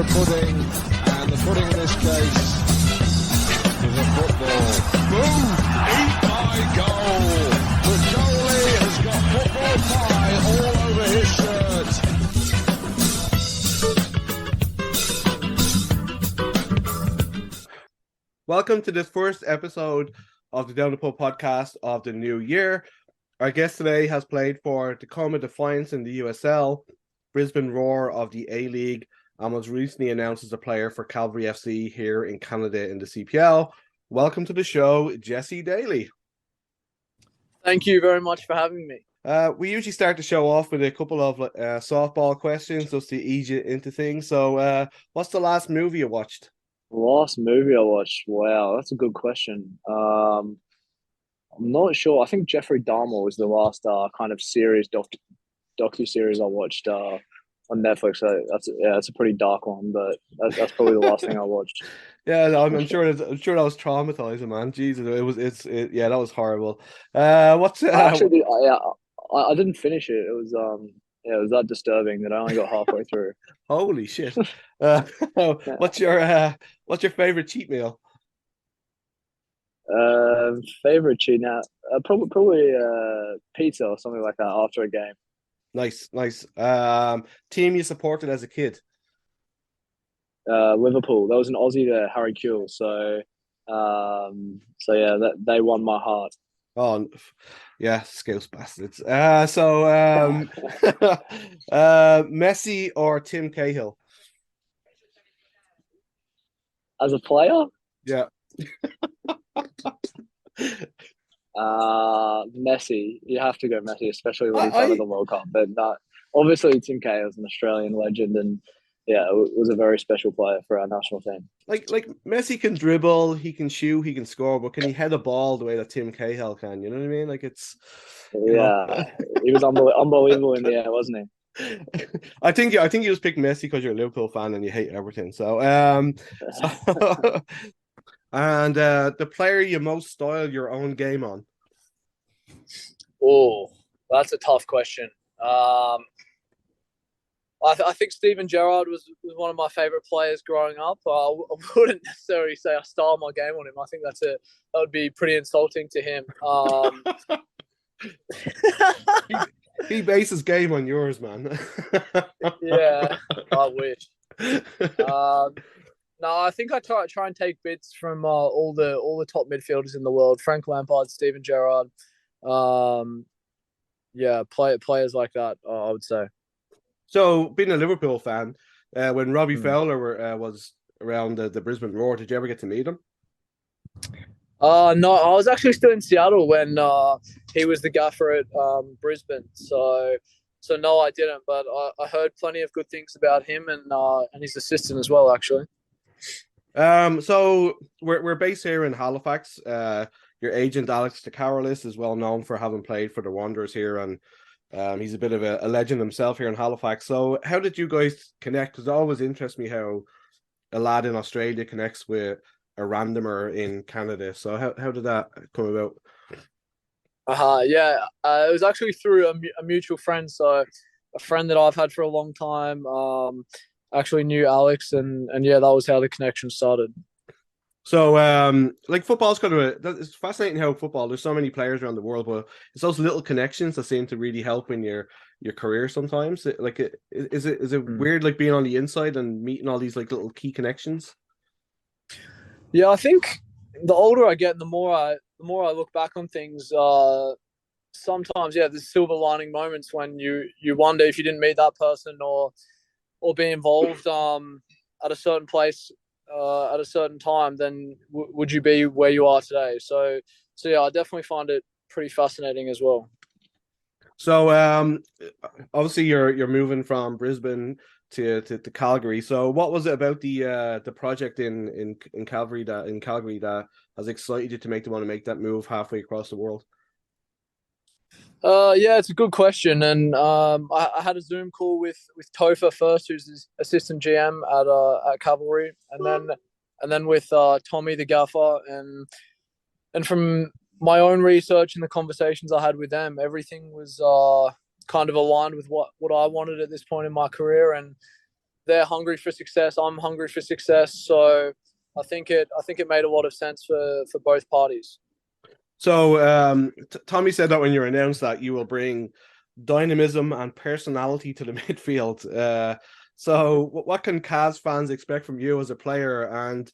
the pudding, and the pudding in this case is a football. Boom! Eat my goal! The goalie has got football pie all over his shirt. Welcome to this first episode of the Down the Pub podcast of the new year. Our guest today has played for Tacoma Defiance in the USL, Brisbane Roar of the A-League, and was recently announced as a player for Cavalry FC here in Canada in the CPL. Welcome to the show, Jesse Daley. Thank you very much for having me. We usually start the show off with a couple of softball questions just to ease you into things. So what's the last movie you watched? Last movie I watched? Wow, that's a good question. I'm not sure. I think Jeffrey Dahmer was the last kind of series docu-series I watched on Netflix. So that's a pretty dark one, but that's probably the last thing I watched. Yeah, I'm sure that was traumatizing, man. Jesus, that was horrible. What's actually? I didn't finish it. It was it was that disturbing that I only got halfway through. Holy shit! What's your favorite cheat meal? Favorite cheat now? Probably pizza or something like that after a game. Nice. Team you supported as a kid? Liverpool. There was an Aussie there, Harry Kewell. So yeah, they won my heart. Oh, yeah, Scouse bastards. Messi or Tim Cahill? As a player? Yeah. Messi. You have to go Messi, especially when he's out of the World Cup. But obviously Tim Cahill is an Australian legend, and yeah, it was a very special player for our national team. Like Messi can dribble, he can shoot, he can score, but can he head a ball the way that Tim Cahill can? You know what I mean? Like it's he was unbelievable in the air, wasn't he? I think you just picked Messi because you're a Liverpool fan and you hate everything. So and the player you most style your own game on? Oh, that's a tough question. I think Steven Gerrard was one of my favourite players growing up. I wouldn't necessarily say I style my game on him. I think that would be pretty insulting to him. He bases game on yours, man. Yeah, I wish. No, I think I try and take bits from all the top midfielders in the world: Frank Lampard, Steven Gerrard. Players like that. I would say. So, being a Liverpool fan, when Robbie Fowler was around the Brisbane Roar, did you ever get to meet him? No, I was actually still in Seattle when he was the gaffer at Brisbane. So no, I didn't. But I heard plenty of good things about him and his assistant as well, actually. So we're based here in Halifax. Your agent Alex Takarolis is well known for having played for the Wanderers here, and he's a bit of a legend himself here in Halifax. So how did you guys connect? Because it always interests me how a lad in Australia connects with a randomer in Canada. So how did that come about? It was actually through a mutual friend. So a friend that I've had for a long time actually knew Alex, and yeah, that was how the connection started. So, football's it's fascinating how football, there's so many players around the world, but it's those little connections that seem to really help in your career sometimes. Is it weird, like being on the inside and meeting all these like little key connections? Yeah, I think the older I get, the more I look back on things. Sometimes, there's silver lining moments when you wonder if you didn't meet that person or be involved at a certain place. At a certain time, then would you be where you are today? So yeah, I definitely find it pretty fascinating as well. So obviously you're moving from Brisbane to Calgary. So what was it about the project in Calgary that has excited you to want to make that move halfway across the world? Yeah, it's a good question, and I had a Zoom call with Topher first, who's the assistant GM at Cavalry, and then with Tommy the gaffer, and from my own research and the conversations I had with them, everything was kind of aligned with what I wanted at this point in my career, and they're hungry for success. I'm hungry for success. So I think it made a lot of sense for both parties. So Tommy said that when you announced that you will bring dynamism and personality to the midfield. So what can Cavs fans expect from you as a player, and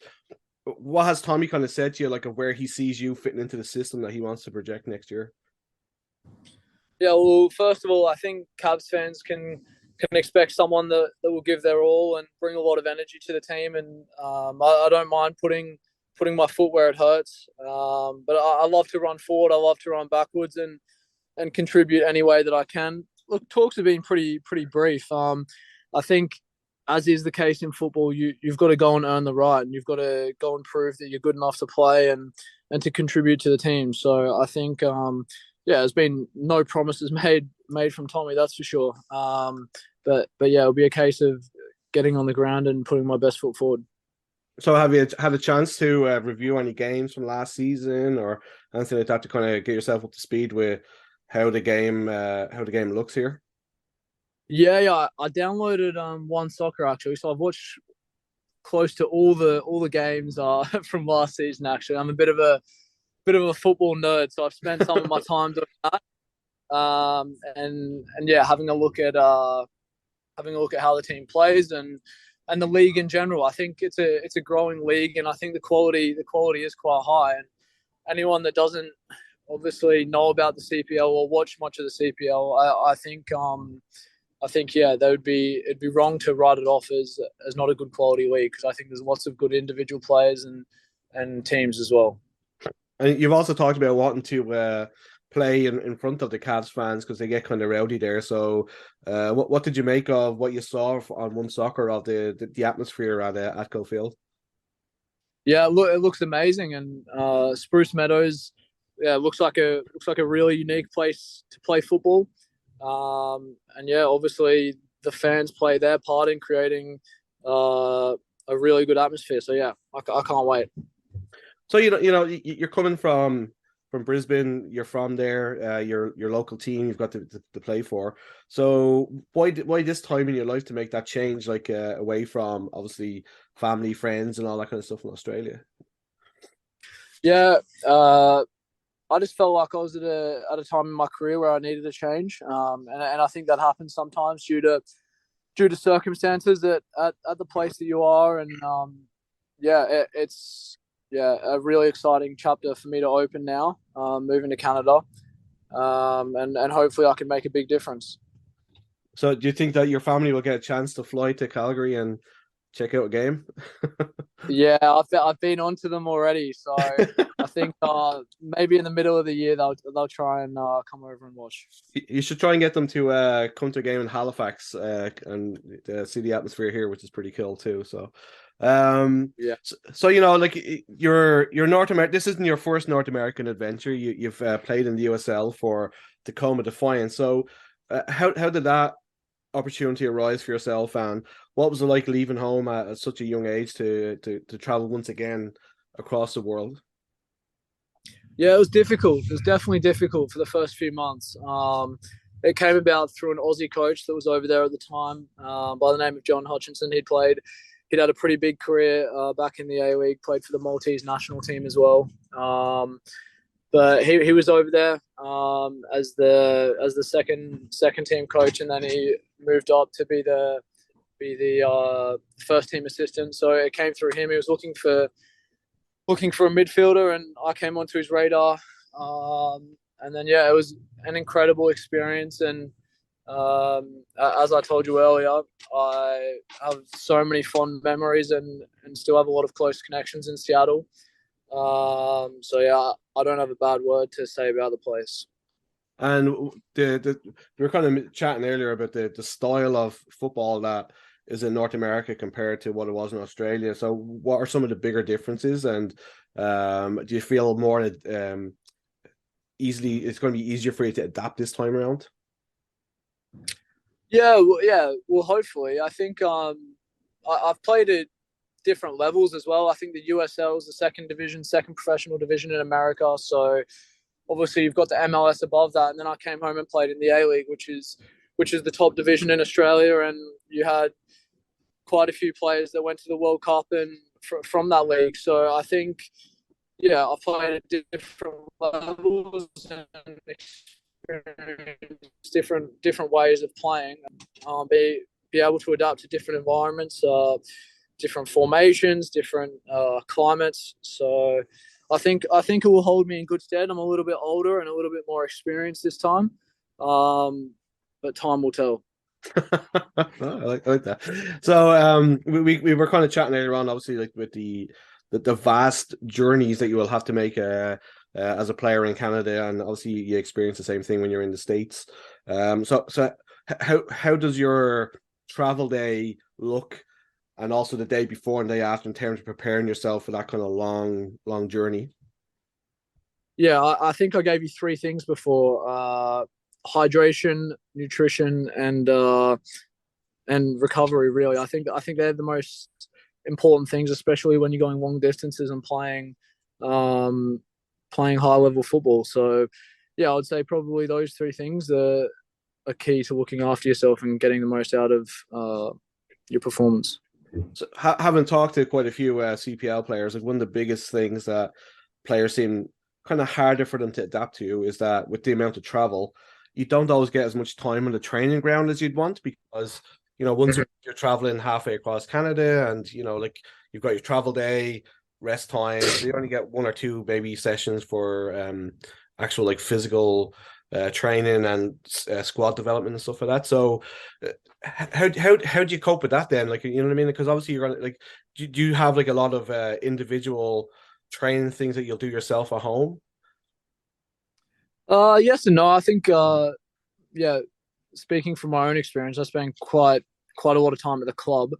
what has Tommy kind of said to you, like, of where he sees you fitting into the system that he wants to project next year? Yeah, well, first of all, I think Cavs fans can expect someone that will give their all and bring a lot of energy to the team. And I don't mind putting my foot where it hurts. But I love to run forward. I love to run backwards and contribute any way that I can. Look, talks have been pretty brief. I think, as is the case in football, you've got to go and earn the right, and you've got to go and prove that you're good enough to play and to contribute to the team. So I think, there's been no promises made from Tommy, that's for sure. But yeah, it'll be a case of getting on the ground and putting my best foot forward. So have you had a chance to review any games from last season or anything like that to kind of get yourself up to speed with how the game looks here? Yeah, I downloaded One Soccer actually, so I've watched close to all the games from last season. Actually, I'm a bit of a football nerd, so I've spent some of my time doing that. And yeah, having a look at how the team plays and the league in general. I think it's a growing league, and I think the quality is quite high. And anyone that doesn't obviously know about the CPL or watch much of the CPL, I think it'd be wrong to write it off as not a good quality league, because I think there's lots of good individual players and teams as well. And you've also talked about wanting to play in front of the Cavs fans because they get kind of rowdy there. So, what did you make of what you saw on One Soccer of the atmosphere at Atco Field? Yeah, look, it looks amazing, and Spruce Meadows, looks like a really unique place to play football. And yeah, obviously the fans play their part in creating a really good atmosphere. So yeah, I can't wait. So you're coming from Brisbane. You're from there. Your local team. You've got to play for. So why this time in your life to make that change, like away from obviously family, friends, and all that kind of stuff in Australia? Yeah, I just felt like I was at a time in my career where I needed a change, and I think that happens sometimes due to circumstances at the place that you are, and it's a really exciting chapter for me to open now, moving to Canada, and hopefully I can make a big difference. So do you think that your family will get a chance to fly to Calgary and check out a game? Yeah, I've been onto them already, so I think maybe in the middle of the year they'll try and come over and watch. You should try and get them to come to a game in Halifax and see the atmosphere here, which is pretty cool too. So, so like you're North America. This isn't your first North American adventure. You've played in the USL for Tacoma Defiance. So, how did that opportunity arise for yourself, and what was it like leaving home at such a young age to travel once again across the world? Yeah, it was difficult. It was definitely difficult for the first few months. It came about through an Aussie coach that was over there at the time, by the name of John Hutchinson. He'd had a pretty big career back in the A-League, played for the Maltese national team as well. But he was over there as the second team coach, and then he moved up to be the first team assistant. So it came through him. He was looking for a midfielder, and I came onto his radar. And then it was an incredible experience. And as I told you earlier, I have so many fond memories and still have a lot of close connections in Seattle. So yeah, I don't have a bad word to say about the place. And we were kind of chatting earlier about the style of football that is in North America compared to what it was in Australia. So what are some of the bigger differences? And do you feel more easily it's going to be easier for you to adapt this time around? Yeah, well, hopefully. I think I've played at different levels as well. I think the USL is the second professional division in America. So obviously you've got the MLS above that, and then I came home and played in the A-League, which is the top division in Australia. And you had quite a few players that went to the World Cup and from that league. So I think, yeah, I've played at different levels and experienced different ways of playing. Be able to adapt to different environments, different formations, different climates. So I think it will hold me in good stead. I'm a little bit older and a little bit more experienced this time, but time will tell. I like that. So we were kind of chatting earlier on, obviously, like with the vast journeys that you will have to make as a player in Canada, and obviously you experience the same thing when you're in the States. So how does your travel day look, and also the day before and day after, in terms of preparing yourself for that kind of long journey? Yeah, I think I gave you three things before: hydration, nutrition, and recovery. Really, I think they're the most important things, especially when you're going long distances and playing high level football. So, yeah, I would say probably those three things are key to looking after yourself and getting the most out of your performance. So, having talked to quite a few CPL players, like one of the biggest things that players seem kind of harder for them to adapt to is that with the amount of travel, you don't always get as much time on the training ground as you'd want, because once you're traveling halfway across Canada, and like you've got your travel day, rest time, so you only get one or two maybe sessions for actual like physical training and squad development and stuff like that. So how do you cope with that then? Like, you know what I mean? Because obviously you're gonna like, do you have like a lot of individual training things that you'll do yourself at home? Yes and no. I think yeah, speaking from my own experience, I spent quite a lot of time at the club,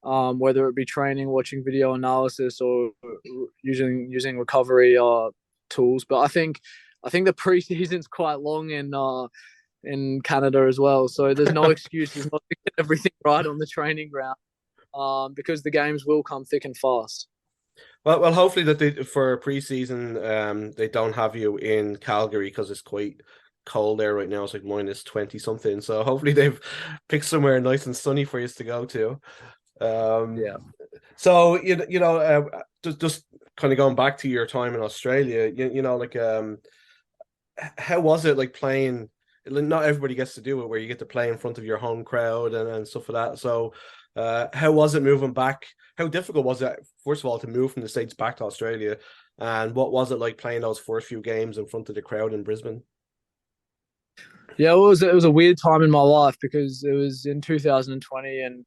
whether it be training, watching video analysis, or using recovery tools. But I think the preseason's quite long in Canada as well, so there's no excuses not to get everything right on the training ground, because the games will come thick and fast. Well, hopefully that for preseason, they don't have you in Calgary, because it's quite cold there right now. It's like -20 something. So hopefully they've picked somewhere nice and sunny for you to go to. Yeah. So just kind of going back to your time in Australia, like how was it like playing? Not everybody gets to do it, where you get to play in front of your home crowd and stuff like that. So how was it moving back? How difficult was it, first of all, to move from the States back to Australia? And what was it like playing those first few games in front of the crowd in Brisbane? Yeah, it was a weird time in my life because it was in 2020 and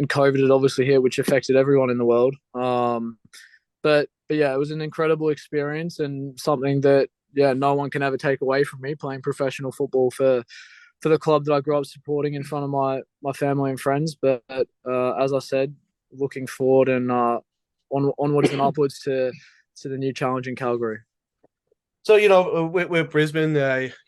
COVID had obviously hit, which affected everyone in the world. But yeah, it was an incredible experience and something that, yeah, no one can ever take away from me, playing professional football for the club that I grew up supporting in front of my family and friends. But as I said, looking forward and onwards and upwards to the new challenge in Calgary. So, with Brisbane,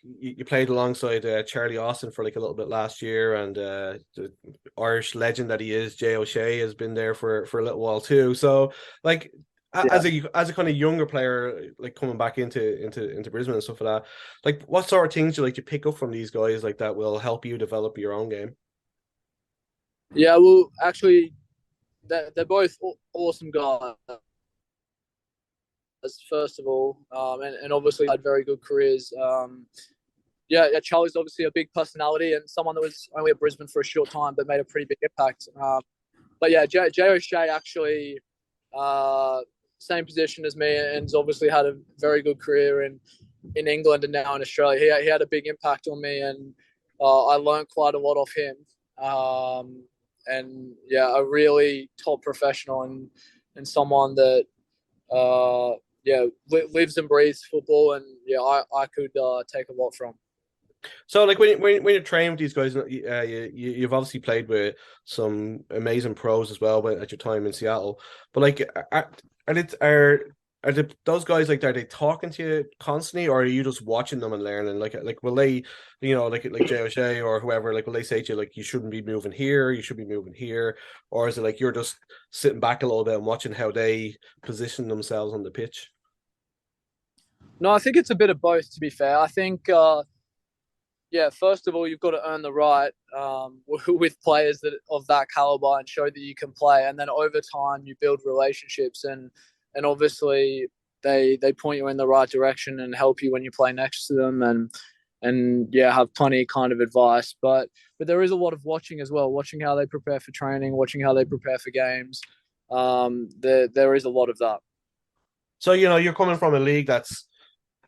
you played alongside Charlie Austin for like a little bit last year, and the Irish legend that he is, Jay O'Shea, has been there for a little while too. So, like, as a kind of younger player, like coming back into Brisbane and stuff like that, like, what sort of things do you like to pick up from these guys, like, that will help you develop your own game? Yeah, well, actually, they're both awesome guys. First of all, and obviously had very good careers. Yeah, Charlie's obviously a big personality and someone that was only at Brisbane for a short time but made a pretty big impact. But yeah, Jay O'Shea actually, same position as me, and has obviously had a very good career in England and now in Australia. He had a big impact on me, and I learned quite a lot off him. And yeah, a really top professional and someone that yeah, lives and breathes football, and yeah, I could take a lot from. So, like, when you're training with these guys, you've obviously played with some amazing pros as well at your time in Seattle. But like, those guys, like, are they talking to you constantly, or are you just watching them and learning? Like will they, like Jay O'Shea or whoever, like, will they say to you like, you shouldn't be moving here, you should be moving here, or is it like you're just sitting back a little bit and watching how they position themselves on the pitch? No, I think it's a bit of both. To be fair, I think yeah, first of all, you've got to earn the right with players that of that caliber and show that you can play. And then over time, you build relationships, and obviously they point you in the right direction and help you when you play next to them, and yeah, have plenty kind of advice. But there is a lot of watching as well, watching how they prepare for training, watching how they prepare for games. There is a lot of that. So, you're coming from a league that's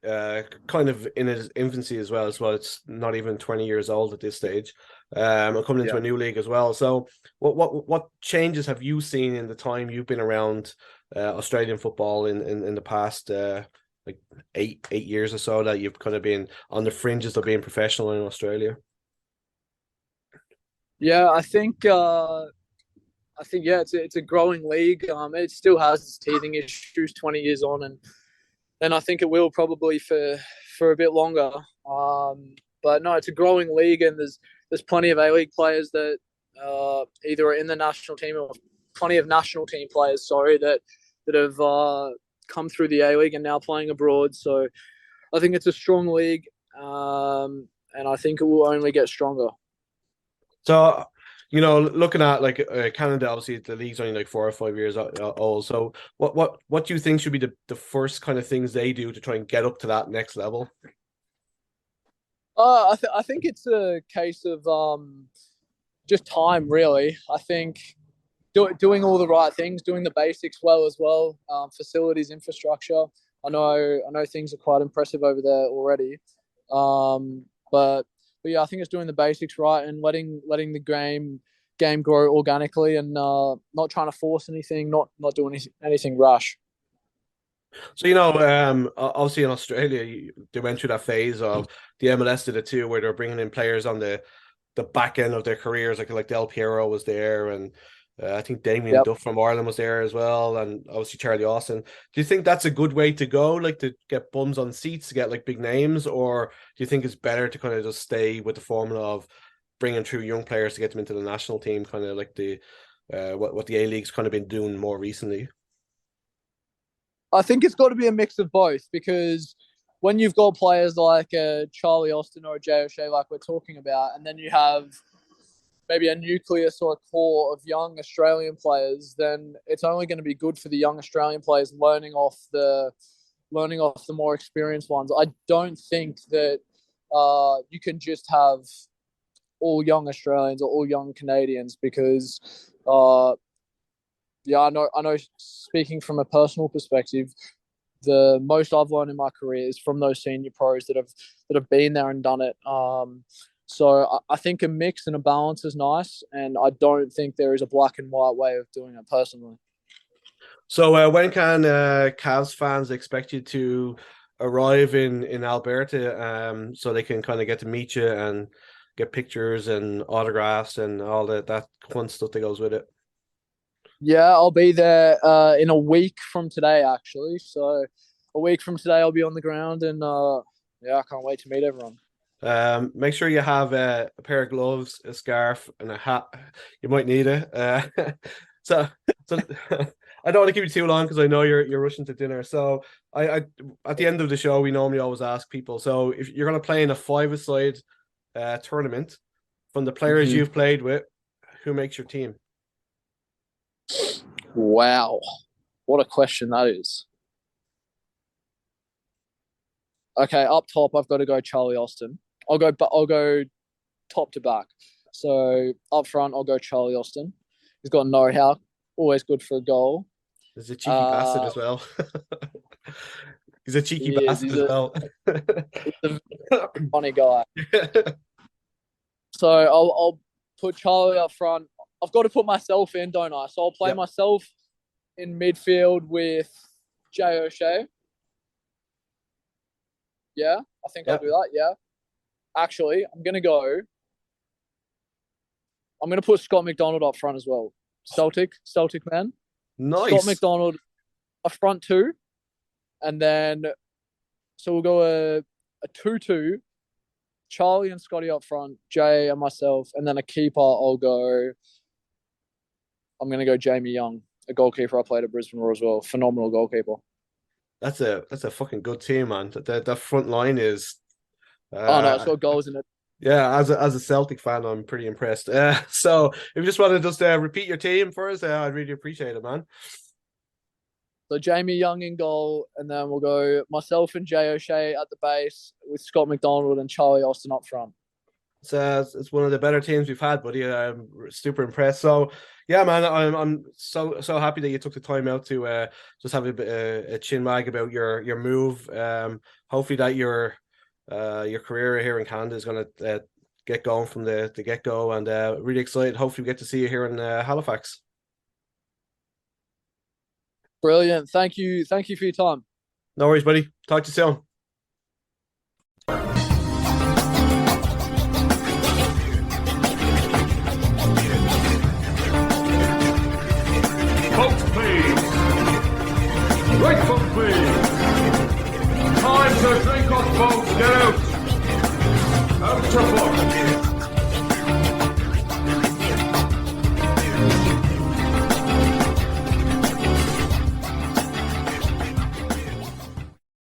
kind of in its infancy as well. It's not even 20 years old at this stage. I'm coming into a new league as well. So what changes have you seen in the time you've been around Australian football in the past like eight years or so, that you've kind of been on the fringes of being professional in Australia? Yeah, I think yeah, it's a growing league. It still has its teething issues 20 years on, and I think it will probably for a bit longer. But no, it's a growing league, and there's plenty of A-League players that either are in the national team, or plenty of national team players, sorry, that have come through the A-League and now playing abroad. So I think it's a strong league, and I think it will only get stronger. So, looking at like Canada, obviously the league's only like 4 or 5 years old. So what do you think should be the first kind of things they do to try and get up to that next level? I think it's a case of just time, really. I think doing all the right things, doing the basics well as well, facilities, infrastructure. I know things are quite impressive over there already, but yeah, I think it's doing the basics right and letting the game grow organically, and not trying to force anything, not doing anything rash. So, obviously in Australia, they went through that phase of the MLS did it too, where they're bringing in players on the back end of their careers, like Del Piero was there, and I think Damien Duff from Ireland was there as well, and obviously Charlie Austin. Do you think that's a good way to go, like to get bums on seats, to get like big names, or do you think it's better to kind of just stay with the formula of bringing through young players to get them into the national team, kind of like the what the A-League's kind of been doing more recently? I think it's got to be a mix of both, because when you've got players like Charlie Austin or a Jay O'Shea, like we're talking about, and then you have maybe a nucleus or a core of young Australian players, then it's only going to be good for the young Australian players learning off the more experienced ones. I don't think that you can just have all young Australians or all young Canadians, because yeah, I know. Speaking from a personal perspective, the most I've learned in my career is from those senior pros that have been there and done it. So I think a mix and a balance is nice, and I don't think there is a black and white way of doing it personally. So when can Cavs fans expect you to arrive in Alberta, so they can kind of get to meet you and get pictures and autographs and all that fun stuff that goes with it? Yeah, I'll be there in a week from today, actually. So a week from today, I'll be on the ground, and yeah, I can't wait to meet everyone. Make sure you have a pair of gloves, a scarf, and a hat. You might need it. So I don't want to keep you too long, because I know you're rushing to dinner. So I at the end of the show, we normally always ask people. So if you're going to play in a 5-a-side tournament, from the players you've played with, who makes your team? Wow, what a question that is. Okay, up top, I've got to go Charlie Austin. I'll go top to back. So up front, I'll go Charlie Austin. He's got know-how, always good for a goal. He's a cheeky bastard as well. He's a cheeky bastard as well. He's a funny guy. So I'll put Charlie up front. I've got to put myself in, don't I? So I'll play myself in midfield with Jay O'Shea. Yeah, I think I'll do that. Yeah. Actually, I'm going to put Scott McDonald up front as well. Celtic man. Nice. Scott McDonald up front too. And then, so we'll go a 2-2. Charlie and Scotty up front, Jay and myself, and then a keeper. I'm going to go Jamie Young, a goalkeeper I played at Brisbane Roar as well. Phenomenal goalkeeper. That's a fucking good team, man. The front line is. Oh no, it's got goals in it. Yeah, as a Celtic fan, I'm pretty impressed. So if you just want to just repeat your team for us, I'd really appreciate it, man. So Jamie Young in goal, and then we'll go myself and Jay O'Shea at the base with Scott McDonald and Charlie Austin up front. It's one of the better teams we've had, buddy. I'm super impressed. So yeah, man, I'm so happy that you took the time out to just have a chin wag about your move. Hopefully that your career here in Canada is going to get going from the get go, and really excited. Hopefully we get to see you here in Halifax. Brilliant. Thank you for your time. No worries, buddy. Talk to you soon. Folks, please. Right foot, please. Time to drink up, folks. Get out. Out to foot.